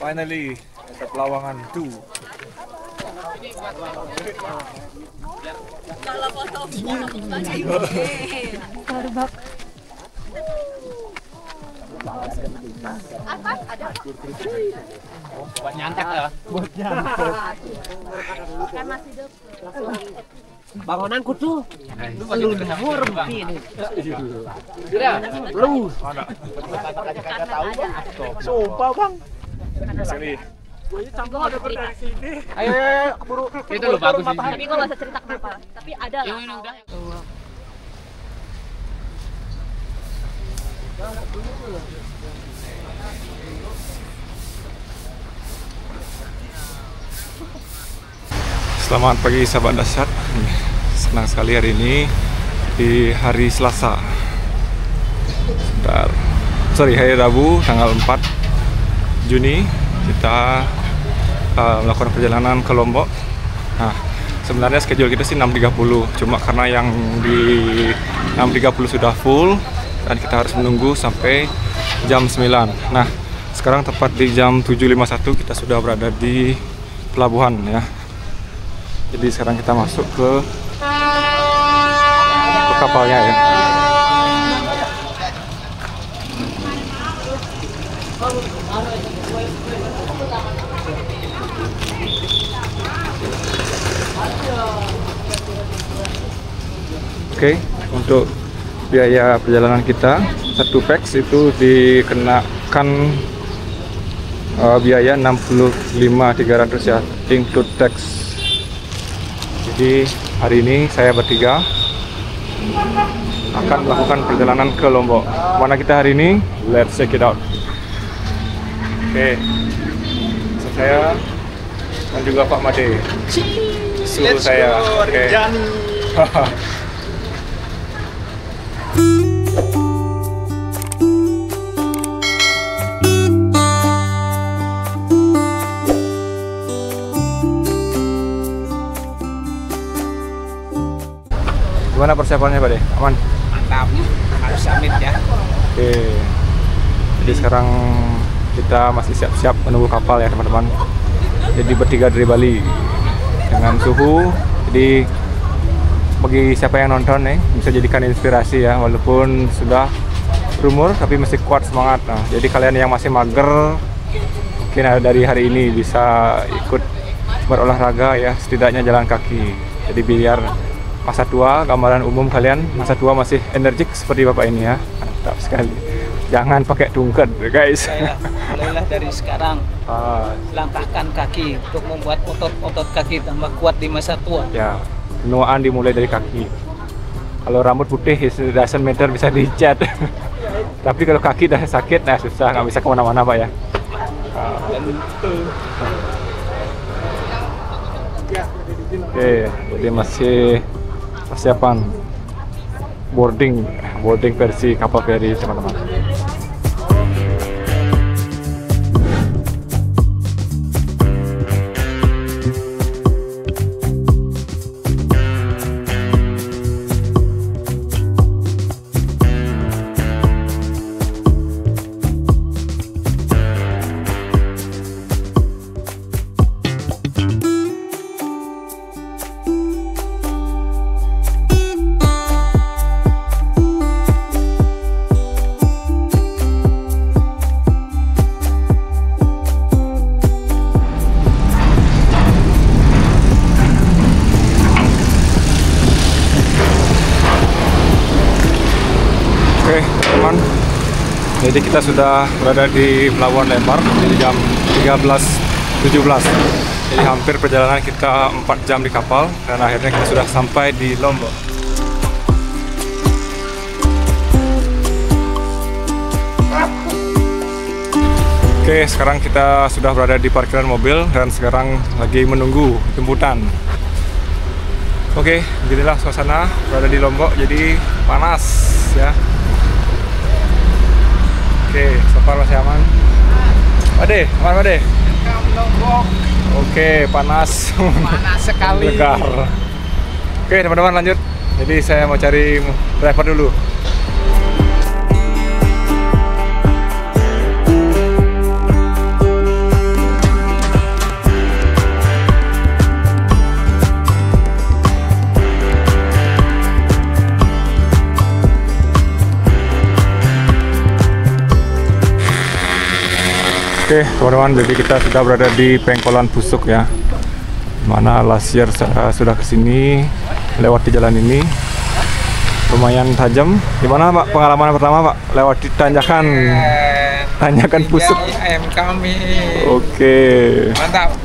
Finally, the Pelawangan 2. Kalau foto apa? Ada. Buat nyantek ya. Buat nyantek. Kan masih hidup. Bangunanku tuh. Lu rempi ini. Lu. Kagak tahu. Sumpah, Bang. Sini. Gue mau cerita. Ayo, keburu. Itu lu bagus sih. Tapi gue gak usah cerita kenapa. Tapi ada lah. Yang udah. Selamat pagi sahabat dahsyat. Senang sekali hari ini di hari Selasa. Hari Rabu tanggal 4 Juni kita melakukan perjalanan ke Lombok. Nah, sebenarnya schedule kita sih 6.30, cuma karena yang di 6.30 sudah full dan kita harus menunggu sampai jam 9. Nah, sekarang tepat di jam 7.51 kita sudah berada di pelabuhan ya. Jadi sekarang kita masuk ke kapalnya ya. Oke, untuk biaya perjalanan kita satu pax itu dikenakan biaya 65.300 ya, include tax. Jadi hari ini saya bertiga akan melakukan perjalanan ke Lombok. Mana kita hari ini? Let's check it out. Oke, saya dan juga Pak Made, seluruh saya. Oke. Gimana persiapannya Pak De? Aman? Mantap. Harus summit ya. Oke. Jadi sekarang kita masih siap-siap menunggu kapal ya teman-teman. Jadi bertiga dari Bali dengan suhu. Jadi bagi siapa yang nonton nih bisa jadikan inspirasi ya, walaupun sudah berumur tapi masih kuat semangat. Nah, jadi kalian yang masih mager mungkin dari hari ini bisa ikut berolahraga ya, setidaknya jalan kaki. Jadi biar masa tua, gambaran umum kalian masa tua masih energik seperti bapak ini ya. Mantap sekali. Jangan pakai tungket guys. Mulailah dari sekarang. Langkahkan kaki untuk membuat otot-otot kaki tambah kuat di masa tua. Ya, penuaan dimulai dari kaki. Kalau rambut putih doesn't matter, bisa dicat. Tapi kalau kaki dah sakit, nah susah, nggak bisa kemana-mana pak ya. Oke, jadi masih persiapan boarding versi kapal feri teman-teman. Oke teman, jadi kita sudah berada di Pelabuhan Lembar di jam 13.17. Jadi hampir perjalanan kita 4 jam di kapal dan akhirnya kita sudah sampai di Lombok. Oke, sekarang kita sudah berada di parkiran mobil dan sekarang lagi menunggu jemputan. Oke, beginilah suasana berada di Lombok, jadi panas ya. Oke, so far masih aman. Pade, aman Pade? Lombok. Oke, panas. Panas sekali. Legar. Oke, teman-teman lanjut. Jadi saya mau cari driver dulu. Oke teman-teman, jadi kita sudah berada di Pengkolan Pusuk ya, mana lasier sudah kesini lewati jalan ini, lumayan tajam. Gimana Pak pengalaman pertama Pak lewati tanjakan Pusuk? Ayam kami. Oke. Mantap.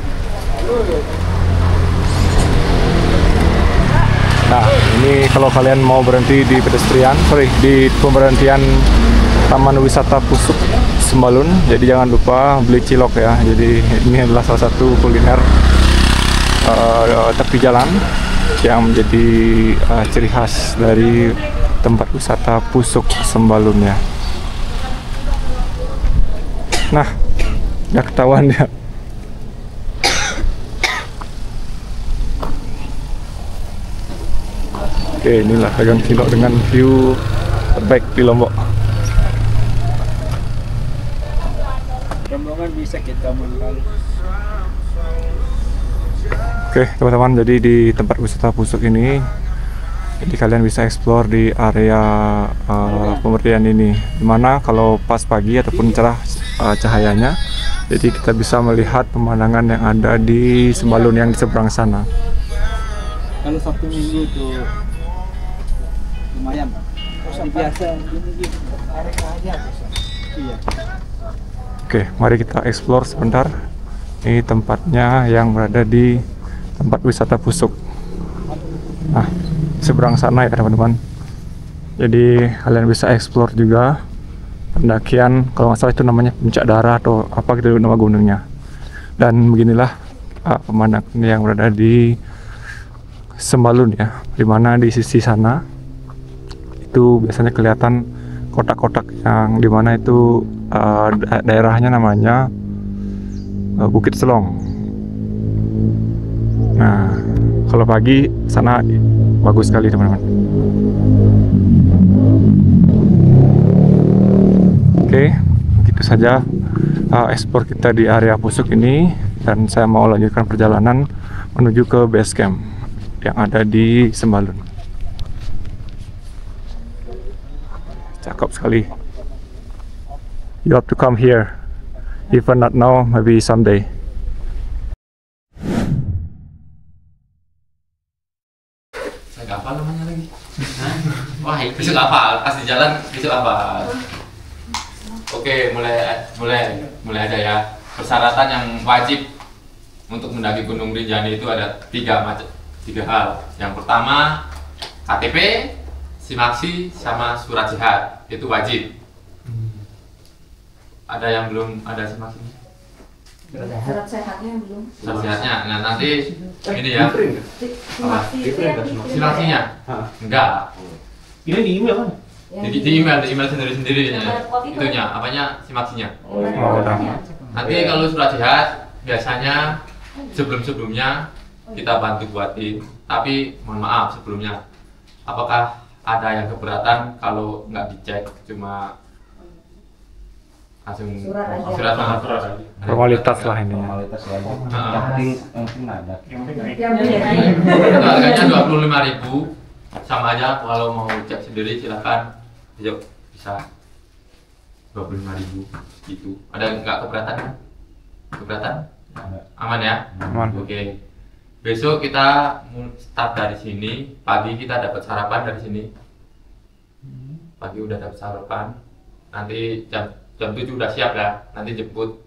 Nah ini kalau kalian mau berhenti di di pemberhentian Taman Wisata Pusuk Sembalun, jadi jangan lupa beli cilok ya. Jadi ini adalah salah satu kuliner tepi jalan yang menjadi ciri khas dari tempat wisata Pusuk Sembalun ya. Nah, udah ketahuan ya. Oke, inilah dagang cilok dengan view terbaik di Lombok. Rombongan bisa kita mulai. Oke teman-teman, jadi di tempat wisata Pusuk ini, jadi kalian bisa explore di area pemberdayaan ini, dimana kalau pas pagi ataupun cerah cahayanya, jadi kita bisa melihat pemandangan yang ada di Sembalun yang di seberang sana. Kalau Sabtu Minggu itu lumayan, biasa ini aja. Iya. Oke, mari kita explore sebentar. Ini tempatnya yang berada di tempat wisata Pusuk. Nah, seberang sana ya teman-teman. Jadi kalian bisa explore juga pendakian, kalau nggak salah itu namanya Puncak Dara atau apa gitu nama gunungnya. Dan beginilah pemandangan yang berada di Sembalun ya, dimana di sisi sana itu biasanya kelihatan kotak-kotak yang dimana itu daerahnya namanya Bukit Selong. Nah, kalau pagi sana bagus sekali teman-teman. Oke, begitu saja explore kita di area Pusuk ini, dan saya mau lanjutkan perjalanan menuju ke base camp yang ada di Sembalun. Cakep sekali. You have to come here, even not now, maybe someday. Saya apa namanya lagi? Wah, besok apa? Pas di jalan besok apa? Oke, mulai ada ya. Persyaratan yang wajib untuk mendaki Gunung Rinjani itu ada tiga hal. Yang pertama, KTP, SIM-aksi, sama surat sehat, itu wajib. Ada yang belum ada SIM-aksinya? Surat sehatnya belum. Surat sehatnya, nah nanti ini ya. SIM-aksinya? Enggak. Ini di email kan? Di email sendiri-sendiri itunya, apanya SIM-aksinya. Nanti kalau surat sehat biasanya sebelumnya kita bantu buatin, tapi mohon maaf sebelumnya, apakah ada yang keberatan kalau nggak dicek, cuma langsung surat aja. Formalitas lah ini ya. Itu harganya 25.000, sama aja. Kalau mau cek sendiri silahkan, yuk bisa 25.000 gitu. Ada nggak keberatan kan? Keberatan? Aman ya? Aman. Oke. Besok kita start dari sini. Pagi kita dapat sarapan dari sini. Pagi udah dapat sarapan. Nanti jam 7 udah siap ya. Nanti jemput.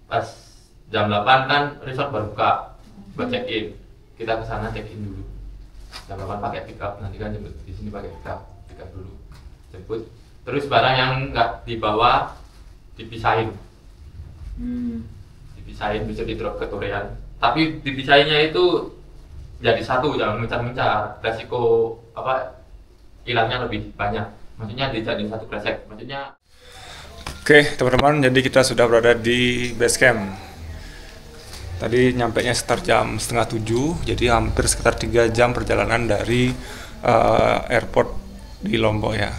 Pas jam 8 kan resort baru buka buat check in. Kita ke sana check in dulu. Jam 8 pakai pick up. Nanti kan jemput di sini pakai pick up dulu. Jemput. Terus barang yang nggak dibawa dipisahin. Dipisahin, bisa di drop ke Torean. Tapi dipisahinnya itu jadi satu, jangan mencar-mencar. Resiko apa hilangnya lebih banyak. Maksudnya dijadiin satu kresek. Maksudnya. Oke teman-teman, jadi kita sudah berada di base camp. Tadi nyampainya sekitar jam 6:30, jadi hampir sekitar 3 jam perjalanan dari airport di Lombok ya.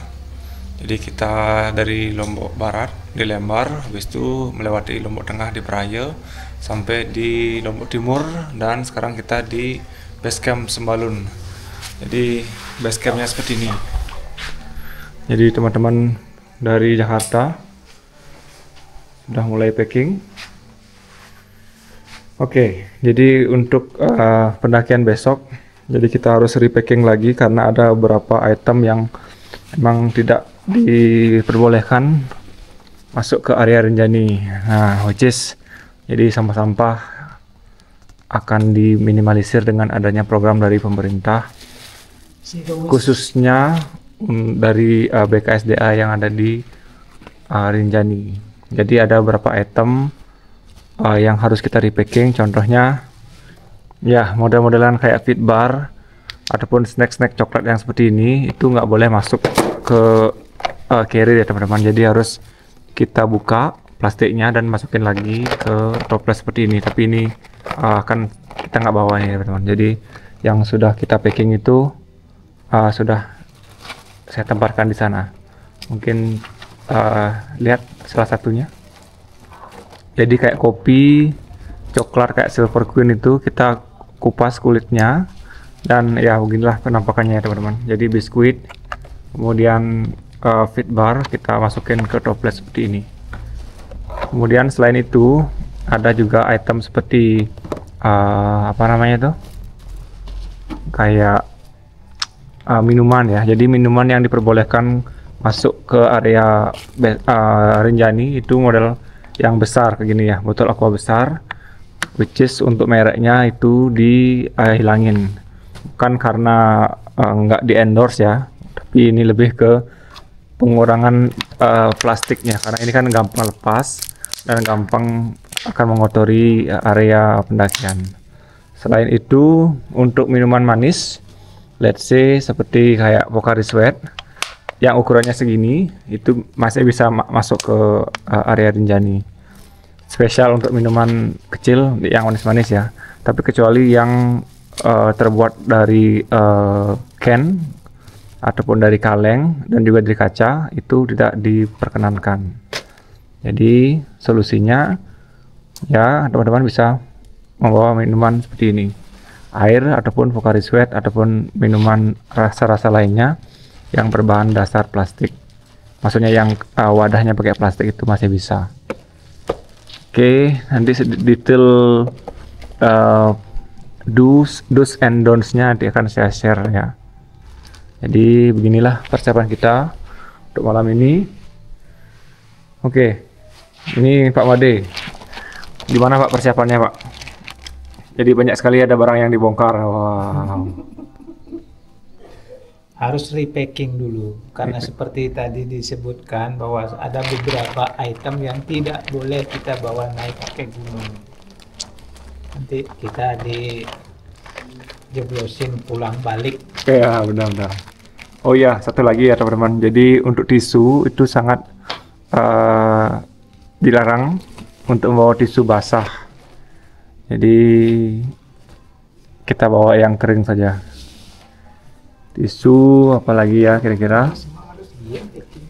Jadi kita dari Lombok Barat di Lembar, habis itu melewati Lombok Tengah di Praia, sampai di Lombok Timur, dan sekarang kita di base camp Sembalun. Jadi base campnya seperti ini. Jadi teman-teman dari Jakarta sudah mulai packing. Oke, jadi untuk pendakian besok, jadi kita harus repacking lagi karena ada beberapa item yang memang tidak diperbolehkan masuk ke area Rinjani. Nah, which is jadi sampah-sampah akan diminimalisir dengan adanya program dari pemerintah, khususnya dari BKSDA yang ada di Rinjani. Jadi ada beberapa item yang harus kita repacking, contohnya ya model-modelan kayak fit bar ataupun snack-snack coklat yang seperti ini, itu nggak boleh masuk ke carrier ya teman-teman. Jadi harus kita buka plastiknya dan masukin lagi ke toples seperti ini. Tapi ini akan kita nggak bawa nih teman-teman. Jadi yang sudah kita packing itu sudah saya tempatkan di sana. Mungkin lihat salah satunya. Jadi kayak kopi, coklat kayak Silver Queen itu kita kupas kulitnya, dan ya beginilah penampakannya ya teman-teman. Jadi biskuit, kemudian fit bar kita masukin ke toples seperti ini. Kemudian selain itu ada juga item seperti apa namanya itu, kayak minuman ya. Jadi minuman yang diperbolehkan masuk ke area Rinjani itu model yang besar kayak gini ya, botol aqua besar, which is untuk mereknya itu dihilangin, bukan karena nggak di endorse ya, tapi ini lebih ke pengurangan plastiknya, karena ini kan gampang lepas dan gampang akan mengotori area pendakian. Selain itu untuk minuman manis, let's say seperti kayak Pocari Sweat yang ukurannya segini, itu masih bisa masuk ke area Rinjani. Spesial untuk minuman kecil yang manis-manis ya. Tapi kecuali yang terbuat dari can ataupun dari kaleng dan juga dari kaca, itu tidak diperkenankan. Jadi solusinya ya teman-teman bisa membawa minuman seperti ini, air ataupun Pocari Sweat ataupun minuman rasa-rasa lainnya yang berbahan dasar plastik, maksudnya yang wadahnya pakai plastik, itu masih bisa. Oke, nanti detail do's and don'ts nya nanti akan saya share ya. Jadi beginilah persiapan kita untuk malam ini. Oke, ini Pak Made, gimana Pak persiapannya Pak? Jadi banyak sekali ada barang yang dibongkar. Wow. Harus repacking dulu, karena seperti tadi disebutkan bahwa ada beberapa item yang tidak boleh kita bawa naik ke gunung. Nanti kita dijeblosin pulang balik. Ya benar-benar. Oh ya, satu lagi ya teman-teman. Jadi untuk tisu itu sangat dilarang untuk membawa tisu basah. Jadi kita bawa yang kering saja. Tisu apalagi ya kira-kira.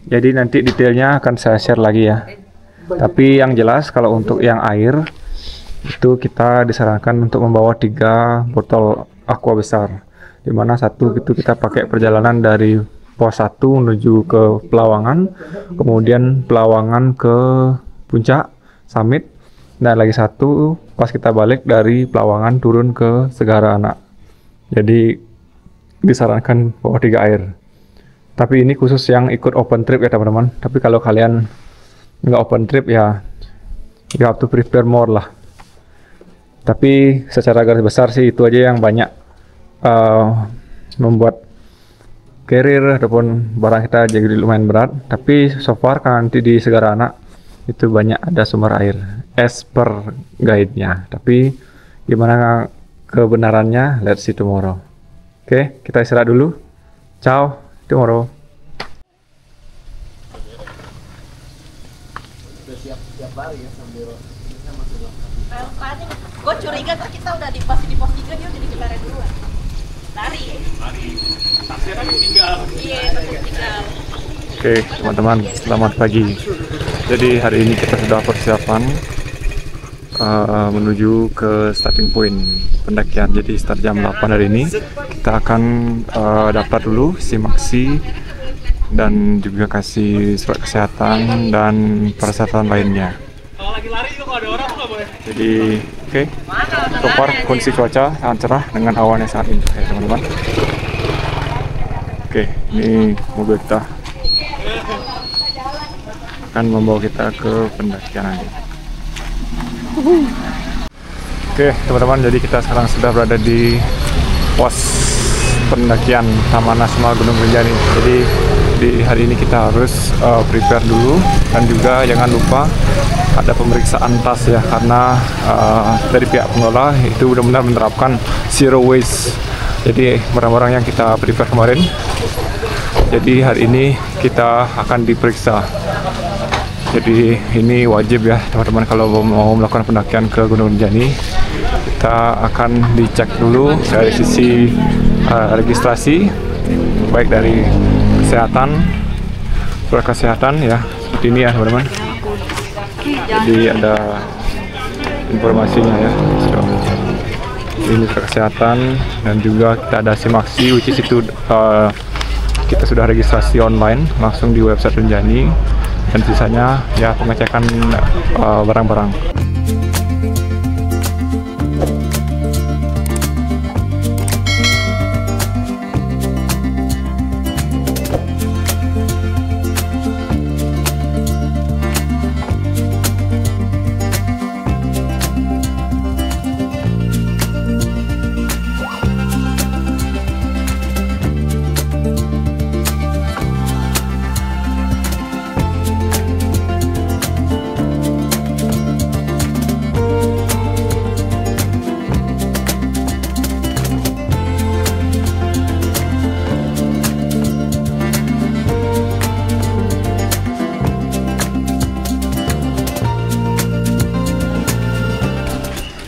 Jadi nanti detailnya akan saya share lagi ya. Tapi yang jelas kalau untuk yang air itu kita disarankan untuk membawa 3 botol aqua besar, dimana satu itu kita pakai perjalanan dari pos 1 menuju ke Pelawangan, kemudian Pelawangan ke Puncak Summit, dan lagi satu pas kita balik dari Pelawangan turun ke Segara Anak. Jadi disarankan bawa 3 air. Tapi ini khusus yang ikut open trip ya teman-teman. Tapi kalau kalian nggak open trip ya, you have to prepare more lah. Tapi secara garis besar sih itu aja yang banyak membuat carrier ataupun barang kita jadi lumayan berat. Tapi so far kan nanti di Segara Anak itu banyak ada sumber air as per guide-nya. Tapi gimana kebenarannya, let's see tomorrow. Oke, kita istirahat dulu. Ciao, tomorrow. Gue curiga tuh kita udah di pos 3 dia udah dikelarin duluan. Lari. Tasnya kan tinggal. Iya, tinggal. Oke, teman-teman, selamat pagi. Jadi hari ini kita sudah persiapan menuju ke starting point pendakian. Jadi start jam 8 hari ini. Kita akan daftar dulu SIM-AXI dan juga kasih surat kesehatan dan persyaratan lainnya. Jadi oke, so far kondisi cuaca sangat cerah dengan awan yang sangat indah ya teman-teman. Oke, ini mobil kita akan membawa kita ke pendakian nanti. Oke teman-teman, jadi kita sekarang sudah berada di pos pendakian Taman Nasional Gunung Rinjani. Jadi di hari ini kita harus prepare dulu, dan juga jangan lupa ada pemeriksaan tas ya, karena dari pihak pengelola itu benar-benar menerapkan zero waste. Jadi barang-barang yang kita prepare kemarin, jadi hari ini kita akan diperiksa. Jadi ini wajib ya teman-teman, kalau mau melakukan pendakian ke Gunung Rinjani, kita akan dicek dulu dari sisi registrasi, baik dari kesehatan, surat kesehatan ya, seperti ini ya teman-teman. Jadi ada informasinya ya, ini surat kesehatan, dan juga kita ada SIM-AXI, which is itu kita sudah registrasi online langsung di website Rinjani, dan sisanya ya pengecekan barang-barang.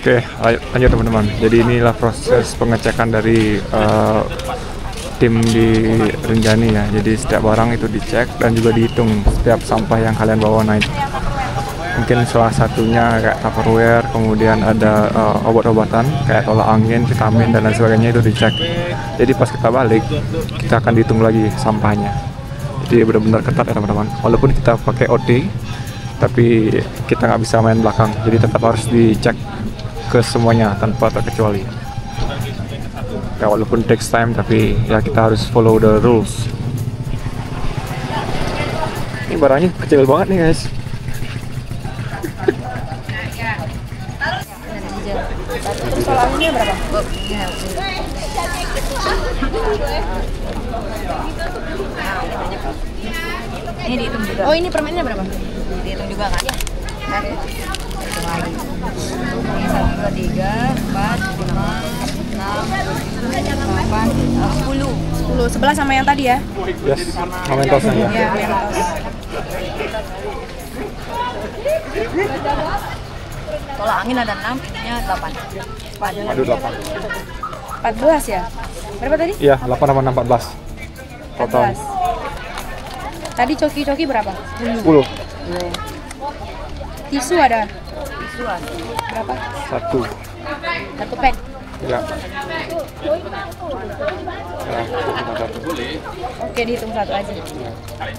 Oke, lanjut teman-teman. Jadi inilah proses pengecekan dari tim di Rinjani ya. Jadi setiap barang itu dicek dan juga dihitung setiap sampah yang kalian bawa naik. Mungkin salah satunya kayak Tupperware, kemudian ada obat-obatan kayak tolak angin, vitamin dan lain sebagainya, itu dicek. Jadi pas kita balik, kita akan dihitung lagi sampahnya. Jadi benar-benar ketat ya teman-teman. Walaupun kita pakai OT, tapi kita nggak bisa main belakang. Jadi tetap harus dicek ke semuanya tanpa terkecuali. Ya walaupun takes time, tapi ya kita harus follow the rules. Ini barangnya kecil banget nih guys. Soalnya berapa? Ini dihitung juga. Oh, ini permennya berapa? Dihitung juga kan? Ya. Hitung lagi. Ini 1, 2, 3, 4, 5, 6, 8, 10. 11 sama yang tadi ya? Yes, sama mentosnya ya. Iya, mentos. Tolak angin ada 6, nya 8. Aduh 8. 14 ya? Berapa tadi? Iya, 8 sama 6, 14. Total 14. Tadi coki-coki berapa? 10. Tisu ada? Tisu ada. Berapa? 1. 1 pack? Ya. Oke, dihitung 1 aja.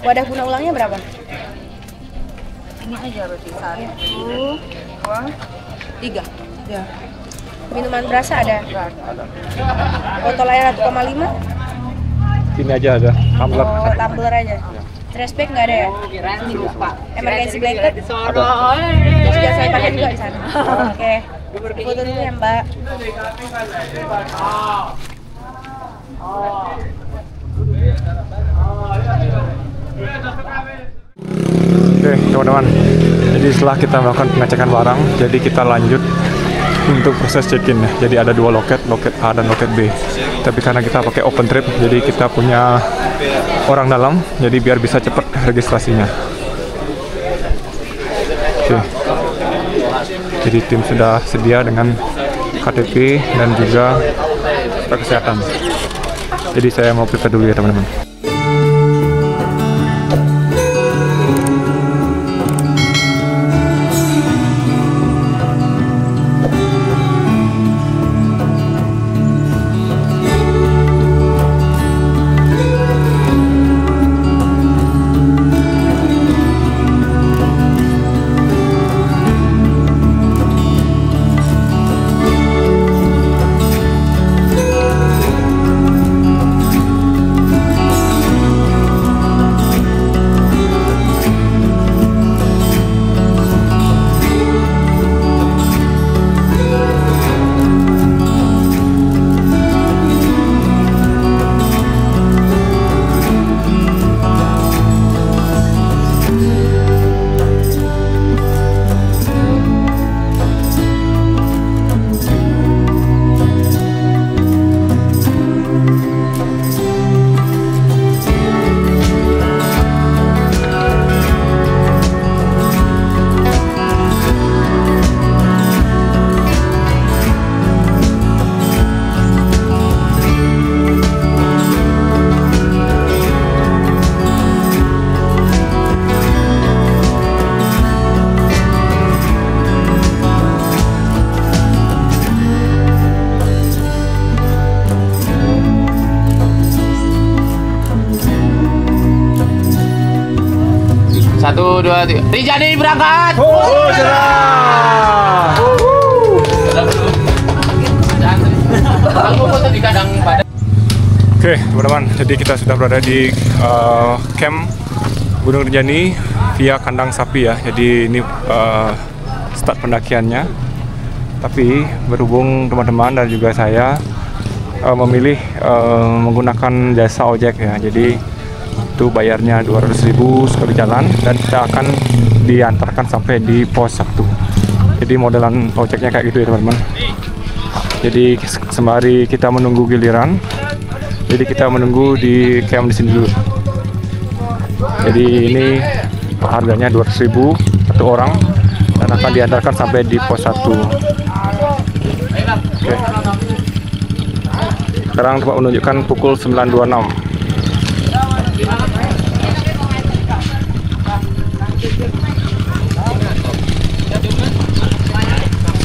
Wadah guna ulangnya berapa? Ini aja berarti 1, 2, 3. Ya. Minuman berasa ada? Ada. Botol air 1,5? Ini aja ada. Tumbler. Oh, tumbler aja. Trash bag nggak ada ya? Ini lupa. Emergency blanket? Ada. Sudah saya pakai juga di sana. Oke. Foto dulu ya Mbak. Oke teman-teman, jadi setelah kita melakukan pengecekan barang, jadi kita lanjut untuk proses check-in ya. Jadi ada 2 loket, loket A dan loket B. Tapi karena kita pakai open trip, jadi kita punya orang dalam, jadi biar bisa cepat registrasinya. Oke. Jadi tim sudah sedia dengan KTP dan juga surat kesehatan. Jadi saya mau prepare dulu ya teman-teman. 1, 2, 3. Rinjani berangkat. Oh, cerah. Aku foto di kandang badan. Oke, teman-teman, jadi kita sudah berada di camp Gunung Rinjani via kandang sapi ya. Jadi ini start pendakiannya. Tapi berhubung teman-teman dan juga saya memilih menggunakan jasa ojek ya. Jadi itu bayarnya 200.000 sekali jalan dan kita akan diantarkan sampai di pos 1. Jadi modelan ojeknya kayak gitu ya teman-teman. Jadi sembari kita menunggu giliran, jadi kita menunggu di camp di sini dulu. Jadi ini harganya 200.000 satu orang dan akan diantarkan sampai di pos 1. Oke. Sekarang tempat menunjukkan pukul 9.26.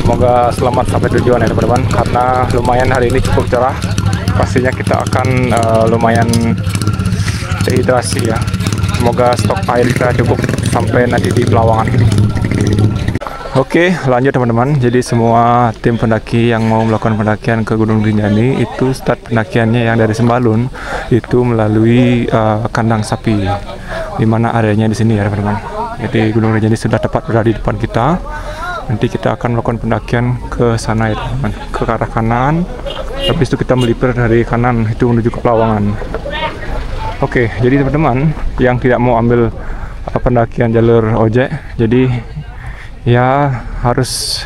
Semoga selamat sampai tujuan ya teman-teman, karena lumayan hari ini cukup cerah. Pastinya kita akan lumayan dehidrasi ya. Semoga stok air kita cukup sampai nanti di Pelawangan ini. Oke, lanjut teman-teman. Jadi semua tim pendaki yang mau melakukan pendakian ke Gunung Rinjani itu start pendakiannya yang dari Sembalun itu melalui kandang sapi, di mana areanya di sini ya teman-teman. Jadi Gunung Rinjani sudah tepat berada di depan kita. Nanti kita akan melakukan pendakian ke sana ya teman-teman, ke arah kanan. Habis itu kita melipir dari kanan itu menuju ke Pelawangan. Oke, jadi teman-teman yang tidak mau ambil pendakian jalur ojek, jadi ya harus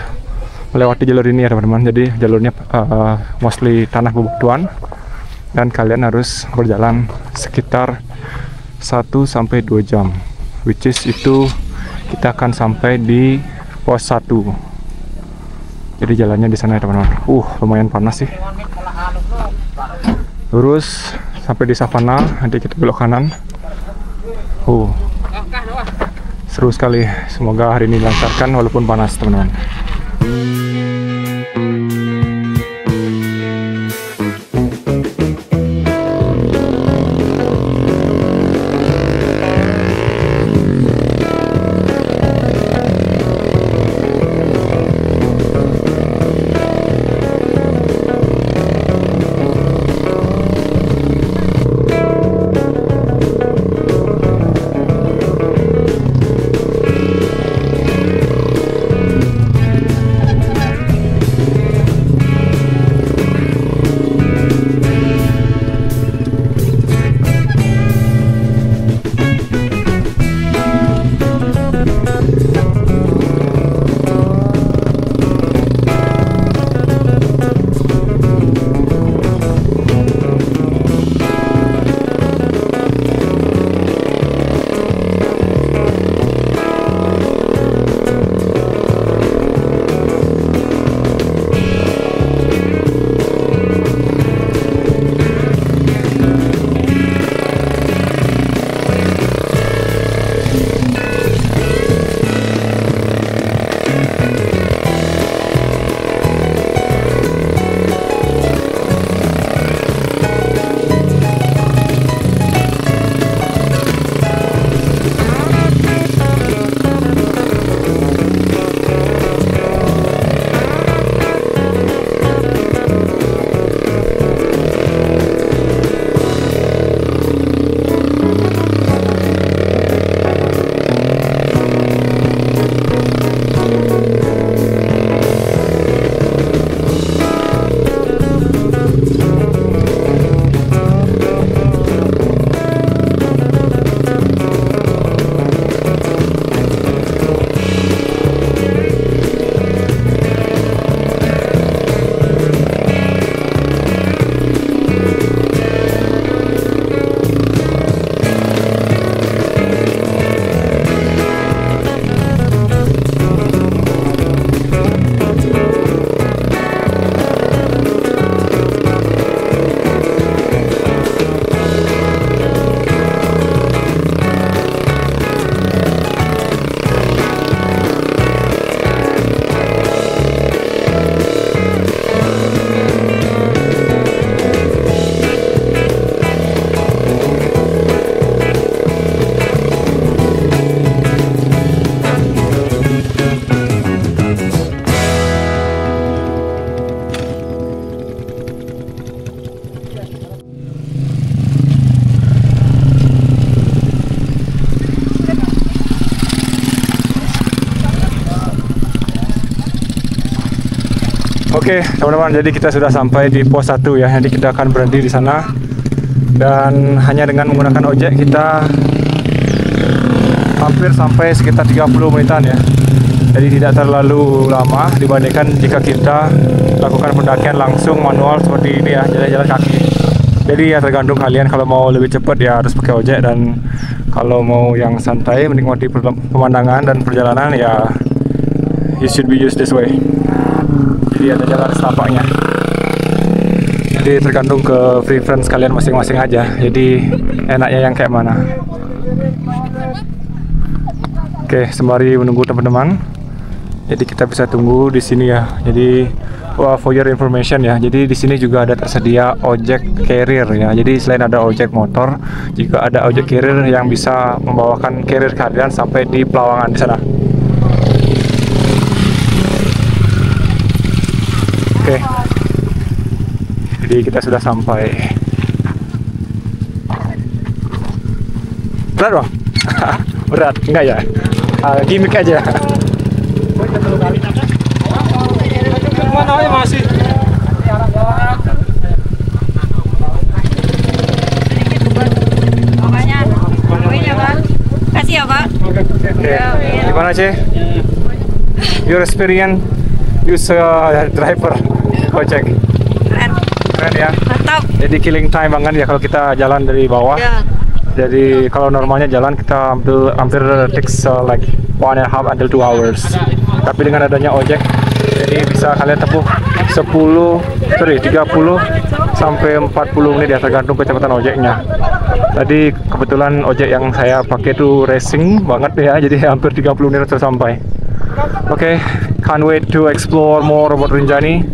melewati jalur ini ya teman-teman. Jadi jalurnya mostly tanah bebatuan dan kalian harus berjalan sekitar 1-2 jam, which is itu kita akan sampai di pos 1. Jadi jalannya di sana ya teman-teman. Lumayan panas sih. Lurus sampai di savana, nanti kita belok kanan. Seru sekali. Semoga hari ini dilancarkan walaupun panas teman-teman. Oke, teman-teman, jadi kita sudah sampai di pos 1 ya. Jadi kita akan berhenti di sana. Dan hanya dengan menggunakan ojek kita hampir sampai sekitar 30 menitan ya. Jadi tidak terlalu lama dibandingkan jika kita lakukan pendakian langsung manual seperti ini ya, jalan-jalan kaki. Jadi ya tergantung kalian, kalau mau lebih cepat ya harus pakai ojek, dan kalau mau yang santai menikmati pemandangan dan perjalanan ya you should be used this way. Jadi ada jalan setapaknya. Jadi tergantung ke preference kalian masing-masing aja. Jadi enaknya yang kayak mana. Oke, sembari menunggu teman-teman. Jadi kita bisa tunggu di sini ya. Jadi for your information ya. Jadi di sini juga ada tersedia ojek carrier ya. Jadi selain ada ojek motor, juga ada ojek carrier yang bisa membawakan carrier kalian sampai di Pelawangan di sana. Oke, jadi kita sudah sampai. Berat bang? Berat? Enggak ya? Gimmick aja. Mana aja masih? Pokoknya Pak. Kasih ya Pak. Oke. Gimana sih? Your experience use driver ojek? Keren ya. Mantap. Jadi killing time banget ya kalau kita jalan dari bawah. Ya. Jadi kalau normalnya jalan kita hampir takes like 1.5 until 2 hours. Tapi dengan adanya ojek, jadi bisa kalian tempuh 30 sampai 40 menit ya, tergantung kecepatan ojeknya. Tadi kebetulan ojek yang saya pakai itu racing banget ya, jadi hampir 30 menit sudah sampai. Oke, can't wait to explore more about Rinjani.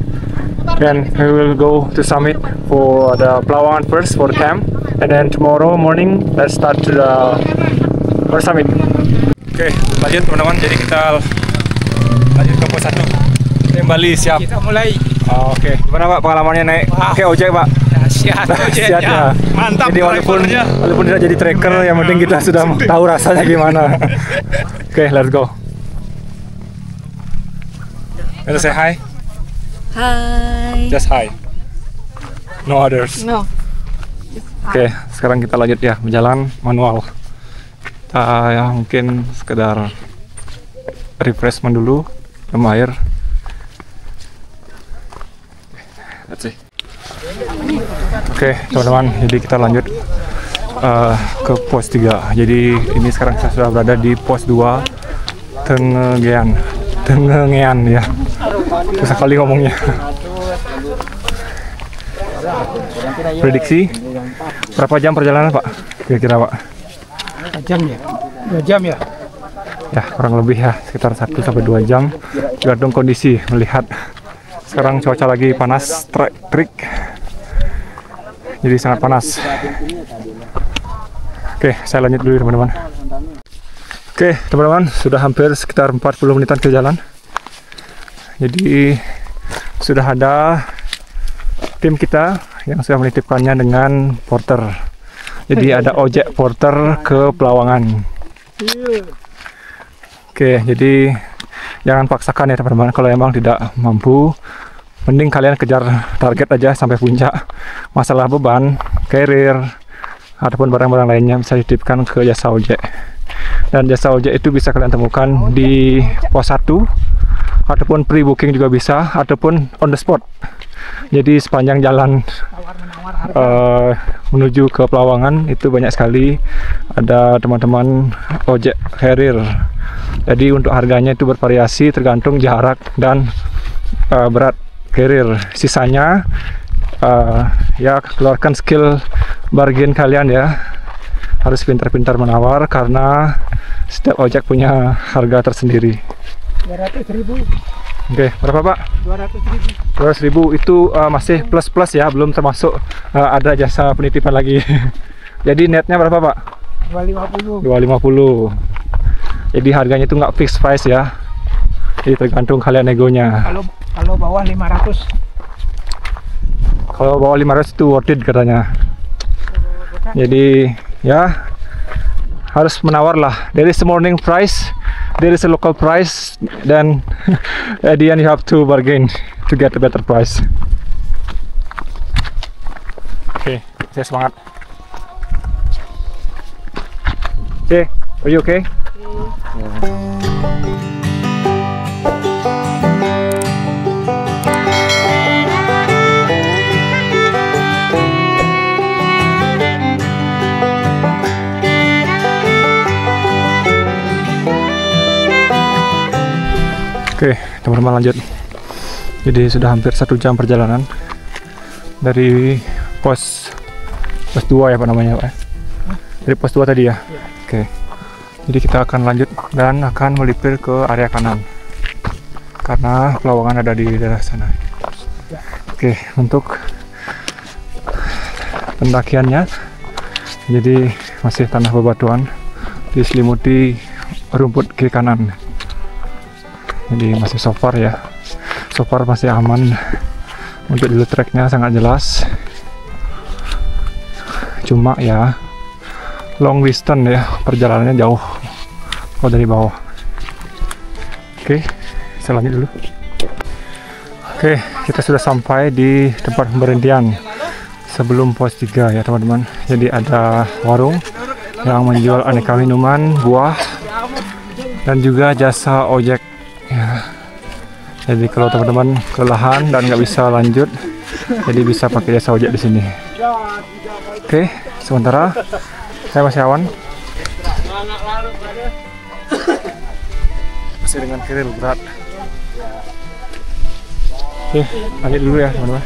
Then we will go to summit for the Pelawangan first for the camp, and then tomorrow morning let's start to the first summit. Oke, lanjut teman-teman. Jadi kita lanjut ke pos 1. Kembali siap. Kita mulai. Oke, gimana Pak pengalamannya naik pakai ojek Pak? Dahsyat ojeknya. Ya. Mantap. Jadi walaupun tidak jadi tracker, yang penting kita sudah tahu rasanya gimana. Oke, let's go. Let's say hi. Hai. Just hi. No others. No. Oke, sekarang kita lanjut ya berjalan manual. Kita ya mungkin sekedar refreshment dulu, minum air. Let's see. Oke, teman-teman, jadi kita lanjut ke pos 3. Jadi ini sekarang saya sudah berada di pos 2 Tengean ya. Susah kali ngomongnya. Prediksi berapa jam perjalanan Pak? Kira-kira Pak? 2 jam ya? 2 jam ya? Ya kurang lebih ya, sekitar 1 sampai 2 jam. Tergantung kondisi, melihat sekarang cuaca lagi panas terik. Jadi sangat panas. Oke, saya lanjut dulu teman-teman. Oke teman-teman, sudah hampir sekitar 40 menitan ke jalan. Jadi sudah ada tim kita yang sudah menitipkannya dengan porter. Jadi ada ojek porter ke Pelawangan. Oke, jadi jangan paksakan ya teman-teman. Kalau emang tidak mampu, mending kalian kejar target aja sampai puncak. Masalah beban, carrier, ataupun barang-barang lainnya bisa dititipkan ke jasa ojek. Dan jasa ojek itu bisa kalian temukan di pos 1, ataupun pre-booking juga bisa, ataupun on the spot. Jadi sepanjang jalan menuju ke Pelawangan itu banyak sekali ada teman-teman ojek carrier. Jadi untuk harganya itu bervariasi tergantung jarak dan berat carrier. Sisanya ya keluarkan skill bargain kalian ya. Harus pintar-pintar menawar karena setiap ojek punya harga tersendiri. 200.000. Oke, berapa Pak? 200.000. 200.000 itu masih plus ya, belum termasuk ada jasa penitipan lagi. Jadi netnya berapa Pak? 250. 250. Jadi harganya itu nggak fixed price ya. Jadi tergantung kalian negonya. Kalau bawah 500. Kalau bawah 500 itu worth it katanya. Jadi ya harus menawar lah. There is a morning price there is a local price, then at the end you have to bargain to get a better price. Oke, saya semangat. Oke, are you okay? Oke, teman-teman lanjut. Jadi sudah hampir 1 jam perjalanan dari pos 2 ya Pak namanya Pak. Dari pos 2 tadi ya. Oke. Jadi kita akan lanjut dan akan melipir ke area kanan. Karena Pelawangan ada di daerah sana. Oke, untuk pendakiannya jadi masih tanah bebatuan diselimuti rumput kiri kanan. Jadi masih so far ya, so far masih aman. Untuk dulu treknya sangat jelas, cuma ya long distance ya, perjalanannya jauh kalau dari bawah. Oke, saya lanjut dulu. Oke, kita sudah sampai di tempat pemberhentian sebelum pos 3 ya teman-teman. Jadi ada warung yang menjual aneka minuman, buah, dan juga jasa ojek ya. Jadi kalau teman-teman kelelahan dan nggak bisa lanjut, jadi bisa pakai jasa ojek di sini. Oke, sementara saya masih awan. Masih dengan keril berat. Oke, lanjut dulu ya teman-teman.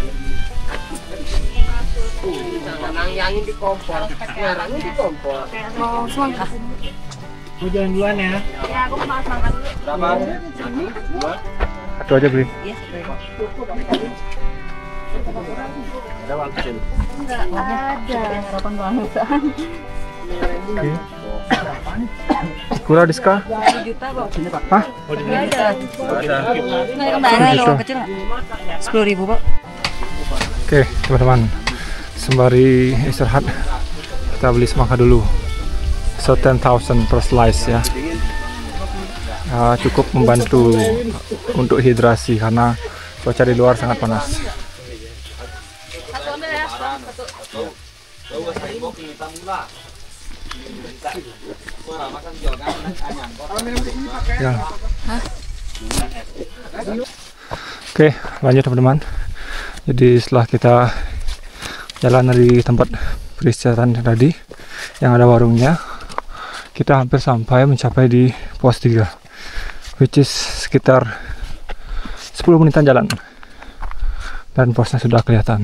Yang di kompor, ngarangnya di kompor. Mau semangka? Aku jalan duluan ya. Ya, aku mau semangka dulu. Berapa? Satu aja beli. Iya, Ada waktu. enggak ada. Harapan kebangsaan. Oke. Kurang diska? 1 juta, Bang. Hah? Enggak ada. Ada. Nah, kemarin loh kecil. 10.000, Pak. Oke, teman-teman. Sembari istirahat, kita beli semangka dulu. So 10,000 per slice ya. Cukup membantu untuk hidrasi karena cuaca di luar sangat panas. Ya. Oke, lanjut teman-teman. Jadi setelah kita jalan dari tempat peristirahatan tadi yang ada warungnya, kita hampir sampai mencapai di pos 3, which is sekitar 10 menitan jalan, dan posnya sudah kelihatan.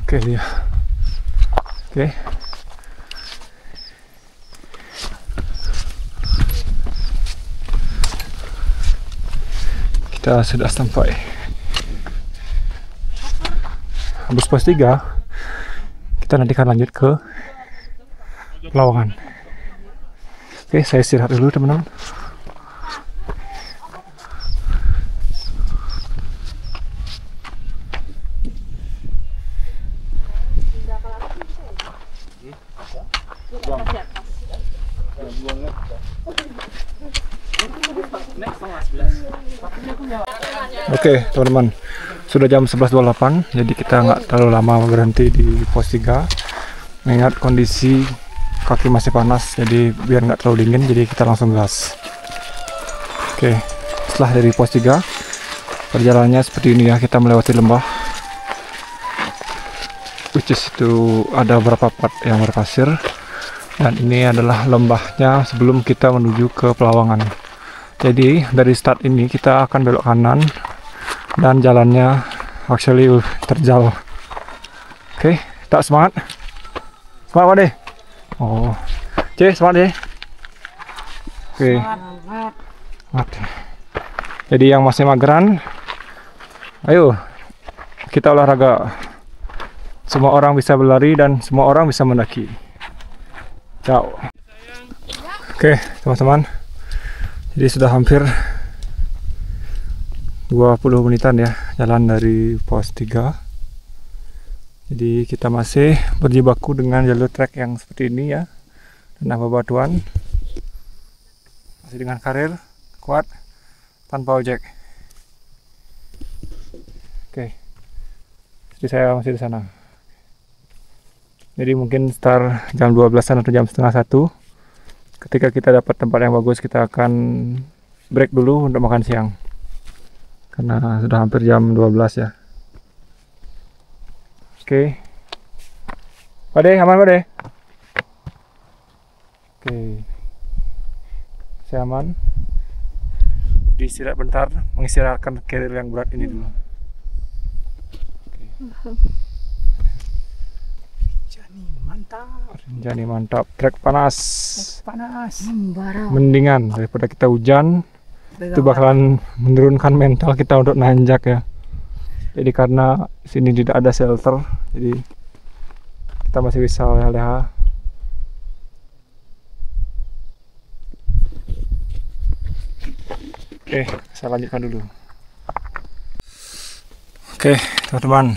Oke, lihat. Oke. Kita sudah sampai. Habis pos 3, kita nanti akan lanjut ke Pelawangan. Oke, saya istirahat dulu teman-teman. Oke, teman-teman. Sudah jam 11.28, jadi kita nggak terlalu lama berhenti di pos 3. Mengingat kondisi kaki masih panas, jadi biar nggak terlalu dingin, jadi kita langsung gas. Oke, setelah dari pos 3, perjalanannya seperti ini ya. Kita melewati lembah, which is itu ada beberapa part yang berpasir, dan ini adalah lembahnya sebelum kita menuju ke Pelawangan. Jadi dari start ini kita akan belok kanan, dan jalannya actually terjal. Oke, tak semangat? Semangat deh. Oh, semangat deh. Oke. Semangat. Jadi yang masih mageran, ayo kita olahraga. Semua orang bisa berlari dan semua orang bisa mendaki. Ciao. Oke, teman-teman. Jadi sudah hampir 20 menitan ya jalan dari pos 3. Jadi kita masih berjibaku dengan jalur trek yang seperti ini ya, tanah bebatuan. Masih dengan karir kuat tanpa ojek. Oke. Jadi saya masih di sana. Jadi mungkin sekitar jam 12-an atau jam setengah 1. Ketika kita dapat tempat yang bagus, kita akan break dulu untuk makan siang. Karena sudah hampir jam 12 ya. Oke. Pade, aman Pade? Oke. Saya aman. Diistirahat bentar, mengistirahatkan carrier yang berat ini dulu. Rinjani mantap, trek panas. Mendingan daripada kita hujan. Itu bakalan menurunkan mental kita untuk nanjak ya. Jadi karena sini tidak ada shelter, jadi kita masih bisa leha-leha. Oke, saya lanjutkan dulu. Oke, teman-teman.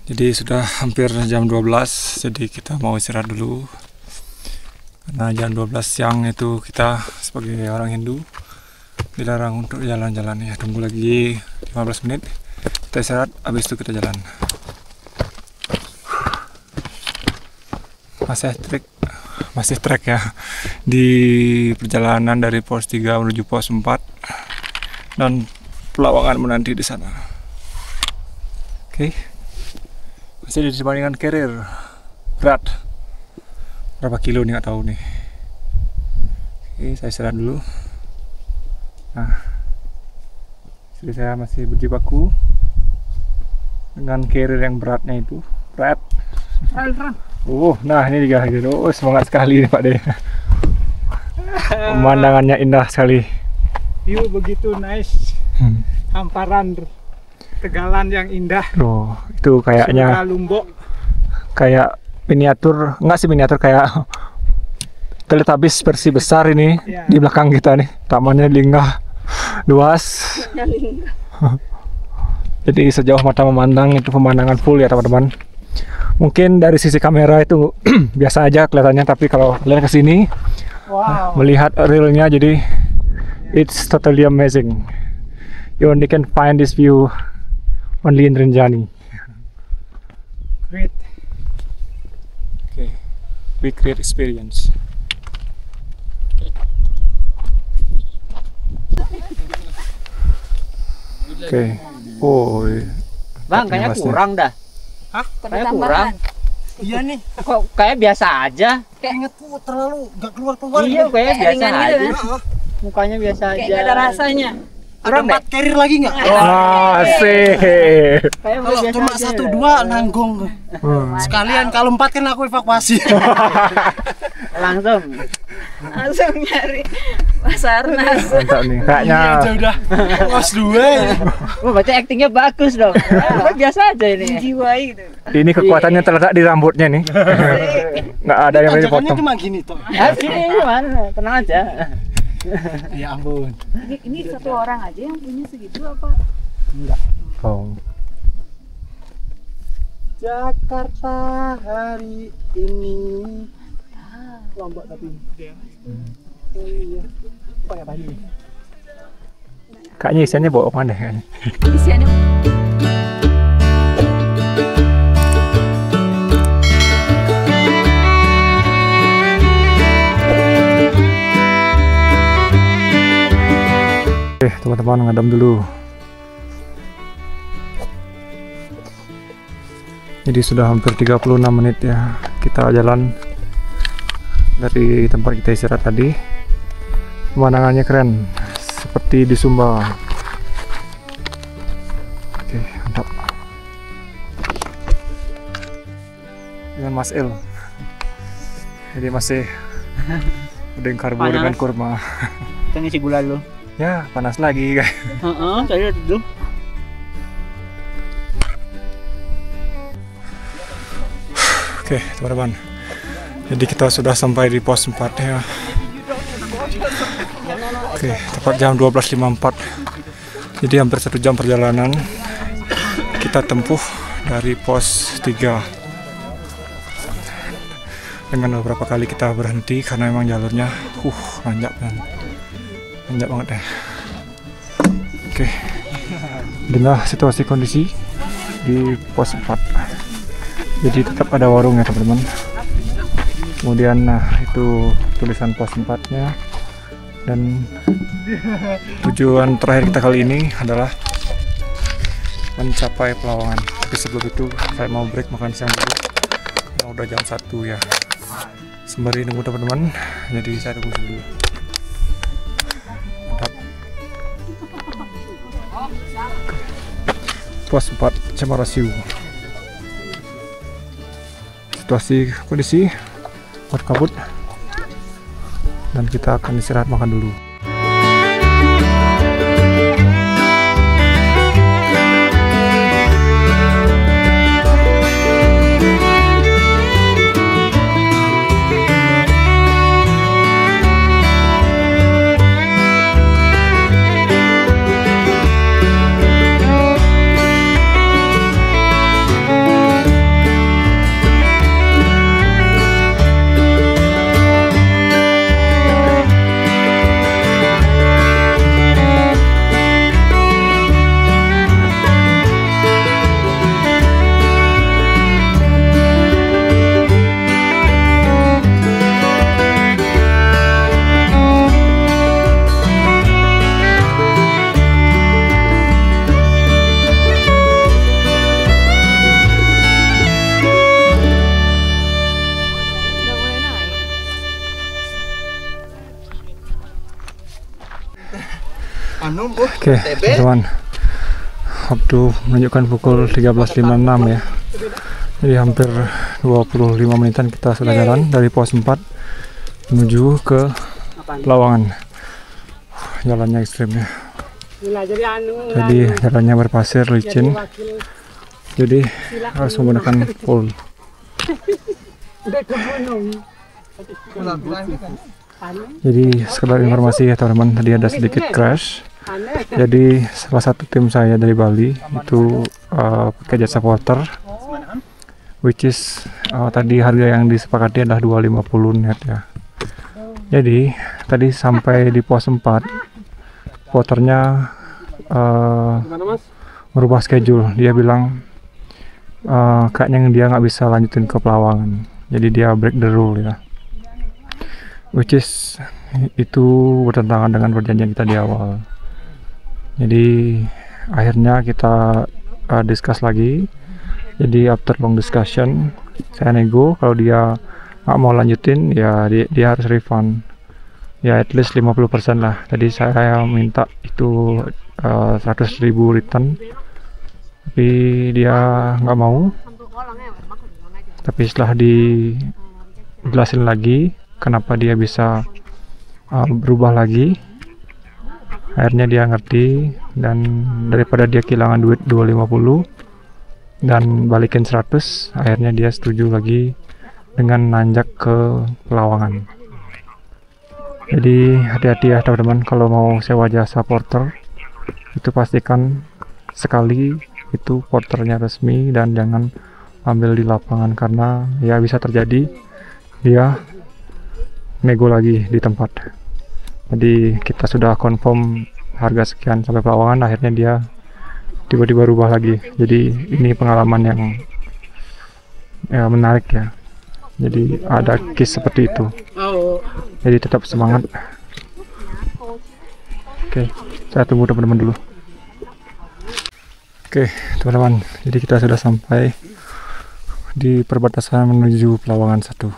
Jadi sudah hampir jam 12, jadi kita mau istirahat dulu. Karena jam 12 siang itu kita sebagai orang Hindu dilarang untuk jalan-jalan ya. Tunggu lagi 15 menit, kita istirahat, habis itu kita jalan. Masih trek ya di perjalanan dari pos 3 menuju pos 4 dan pelawangan menanti di sana. Oke. Masih dibandingkan carrier berat berapa kilo nih, nggak tahu nih. Oke, saya istirahat dulu. Nah, jadi saya masih berjibaku dengan carrier yang beratnya itu berat. Nah ini juga gitu. Oh, semangat sekali nih Pak De. Pemandangannya indah sekali. View begitu nice. Hamparan tegalan yang indah. Oh, itu kayaknya Lombok. Kayak miniatur, enggak sih miniatur, kayak Teletubbies versi besar ini ya. Di belakang kita nih, tamannya Linggah luas. Jadi sejauh mata memandang itu pemandangan full ya teman-teman. Mungkin dari sisi kamera itu biasa aja kelihatannya, tapi kalau kalian kesini melihat realnya, jadi it's totally amazing. You only can find this view only in Rinjani. Great. Okay, big great experience. Okay. Oh, Bang, kayaknya kurang dah. Hah? Kayak kurang. Iya nih. Kok kayak biasa aja? Ingatku terlalu gak keluar-keluar. Iya, kayak biasa ringan aja. gitu kan? Mukanya biasa aja. Kayak gak ada rasanya. Ada 4 carrier lagi nggak? Asik. Kayak Kalau biasa cuma aja. 1-2 nanggung. Sekalian kalau 4 kan aku evakuasi. Langsung. Langsung nyari Basarnas. Mantap nih, kayaknya aja udah. Kelas 2. Oh, berarti aktingnya bagus dong. Biasa aja ini. Jiwai gitu. ini kekuatannya terletak di rambutnya nih. Nggak ada yang Tanjakannya dipotong. cuma gini toh. Ini gimana? Tenang aja. Ya ampun. Ini satu orang aja yang punya segitu apa? Oh. Jakarta hari ini. Lombok tapi dia. Oh iya. Apa ya tadi? Kayaknya isiannya bawa mana kan? Isiannya Oke, teman-teman ngadam dulu. Jadi sudah hampir 36 menit ya kita jalan dari tempat kita istirahat tadi. Pemandangannya keren, seperti di Sumba. Oke, mantap. Dengan Mas El. Jadi masih udeng karbo Panas. dengan kurma. Kita ngisi gula dulu. Ya, panas lagi guys. Saya dulu. Oke, teman-teman. Jadi kita sudah sampai di pos 4 ya. Oke, tepat jam 12.54. Jadi hampir 1 jam perjalanan kita tempuh dari pos 3. dengan beberapa kali kita berhenti karena memang jalurnya nanjak banget ya. Oke, inilah situasi kondisi di pos 4. Jadi tetap ada warung ya teman-teman. Kemudian itu tulisan pos 4-nya, dan tujuan terakhir kita kali ini adalah mencapai Pelawangan. Tapi sebelum itu saya mau break makan siang dulu karena udah jam 1 ya. Sembari nunggu teman-teman, jadi saya tunggu dulu. Mantap. Pos 4 Camarasiu. Situasi kondisi buat kabut, dan kita akan istirahat makan dulu. Oke, teman-teman, waktu menunjukkan pukul 13.56 ya. Jadi hampir 25 menitan kita sudah jalan dari pos 4 menuju ke Pelawangan. Jalannya ekstrim ya. Jadi jalannya berpasir, licin. Jadi harus menggunakan full. Jadi sekedar informasi ya teman-teman, tadi ada sedikit crash. Jadi salah satu tim saya dari Bali itu pakai jasa porter, which is tadi harga yang disepakati adalah 250 net ya. Jadi tadi sampai di pos 4 porternya merubah schedule. Dia bilang kayaknya dia nggak bisa lanjutin ke Pelawangan, jadi dia break the rule ya, which is itu bertentangan dengan perjanjian kita di awal. Jadi akhirnya kita discuss lagi. Jadi after long discussion saya nego, kalau dia nggak mau lanjutin ya dia harus refund ya, at least 50% lah. Tadi saya minta itu 100.000 return, tapi dia nggak mau. Tapi setelah dijelasin lagi kenapa dia bisa berubah lagi, akhirnya dia ngerti, dan daripada dia kehilangan duit 250 dan balikin 100, akhirnya dia setuju lagi dengan nanjak ke Pelawangan. Jadi hati-hati ya teman-teman, kalau mau sewa jasa porter itu pastikan sekali itu porternya resmi dan jangan ambil di lapangan, karena ya bisa terjadi dia nego lagi di tempat. Jadi kita sudah confirm harga sekian sampai Pelawangan, akhirnya dia tiba-tiba rubah lagi. Jadi ini pengalaman yang menarik ya. Jadi ada case seperti itu. Jadi tetap semangat. Oke, saya tunggu teman-teman dulu. Oke teman-teman, jadi kita sudah sampai di perbatasan menuju Pelawangan 1.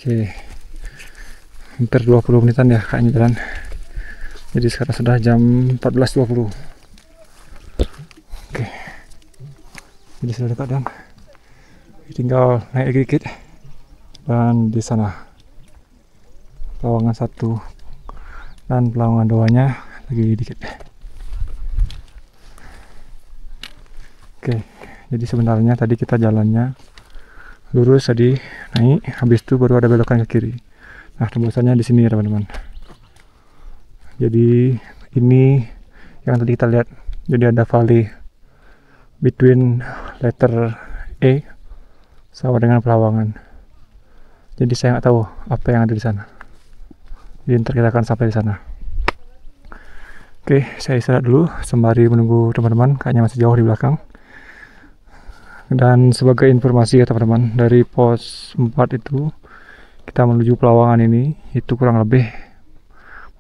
Oke, hampir 20 menitan ya kayaknya jalan. Jadi sekarang sudah jam 14.20. Oke, jadi sudah dekat dan tinggal naik dikit, dan di sana Pelawangan 1 dan Pelawangan 2-nya lagi dikit. Oke, jadi sebenarnya tadi kita jalannya lurus, tadi naik, habis itu baru ada belokan ke kiri. Nah tembusannya di sini ya teman-teman. Jadi ini yang tadi kita lihat, jadi ada valley between letter E sama dengan Pelawangan. Jadi saya nggak tahu apa yang ada di sana. Jadi ntar kita akan sampai di sana. Oke, saya istirahat dulu sembari menunggu teman-teman, kayaknya masih jauh di belakang. Dan sebagai informasi ya teman-teman, dari pos 4 itu kita menuju Pelawangan ini itu kurang lebih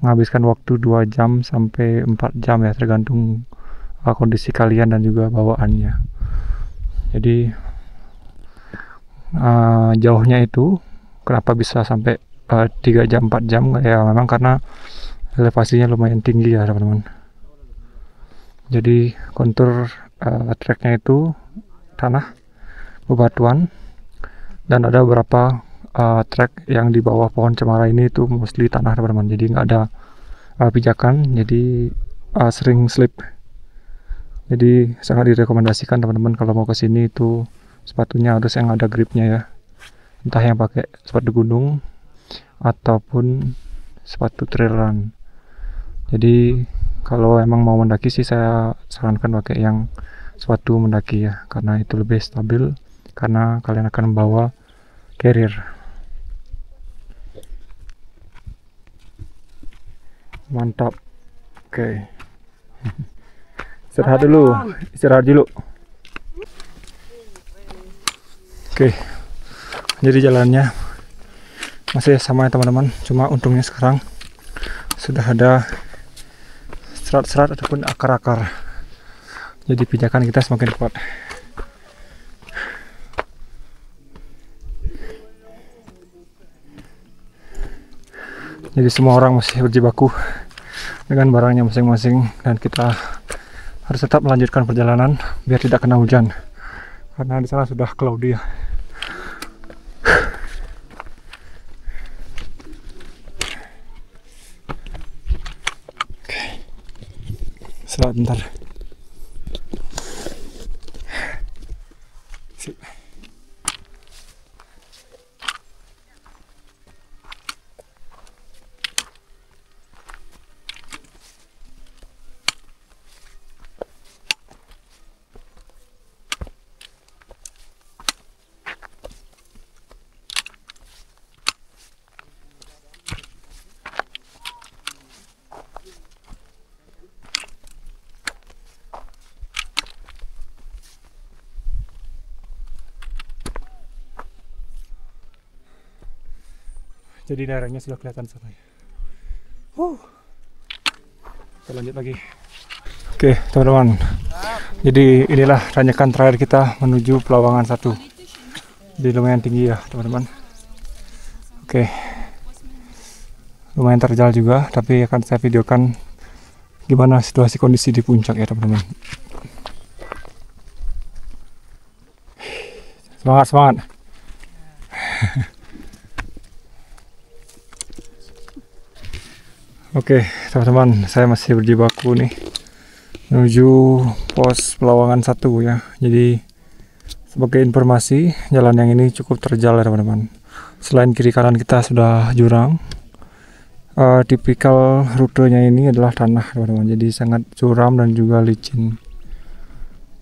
menghabiskan waktu 2 jam sampai 4 jam ya, tergantung kondisi kalian dan juga bawaannya. Jadi jauhnya itu kenapa bisa sampai 3 jam 4 jam ya, memang karena elevasinya lumayan tinggi ya teman-teman. Jadi kontur treknya itu tanah bebatuan, dan ada beberapa trek yang di bawah pohon cemara ini itu mostly tanah teman-teman. Jadi nggak ada pijakan, jadi sering slip. Jadi sangat direkomendasikan teman-teman kalau mau ke sini itu sepatunya harus yang ada gripnya ya, entah yang pakai sepatu gunung ataupun sepatu trail run. Jadi kalau emang mau mendaki sih saya sarankan pakai yang sepatu mendaki ya, karena itu lebih stabil, karena kalian akan membawa carrier. Mantap. Oke. Istirahat dulu. Oke. Jadi jalannya masih sama ya teman-teman, cuma untungnya sekarang sudah ada serat-serat ataupun akar-akar, jadi pijakan kita semakin kuat. Jadi semua orang masih berjibaku dengan barangnya masing-masing, dan kita harus tetap melanjutkan perjalanan biar tidak kena hujan, karena di sana sudah cloudy ya. Selat bentar. Sip. Jadi daerahnya sudah kelihatan sana. Kita lanjut lagi. Oke teman-teman, jadi inilah tanjakan terakhir kita menuju Pelawangan 1. Jadi lumayan tinggi ya teman-teman. Oke, lumayan terjal juga, tapi akan saya videokan gimana situasi kondisi di puncak ya teman-teman. Semangat. Oke teman-teman, saya masih berjibaku nih menuju pos Pelawangan 1 ya. Jadi sebagai informasi, jalan yang ini cukup terjal ya teman-teman. Selain kiri kanan kita sudah jurang, tipikal rutenya ini adalah tanah teman-teman. Jadi sangat curam dan juga licin.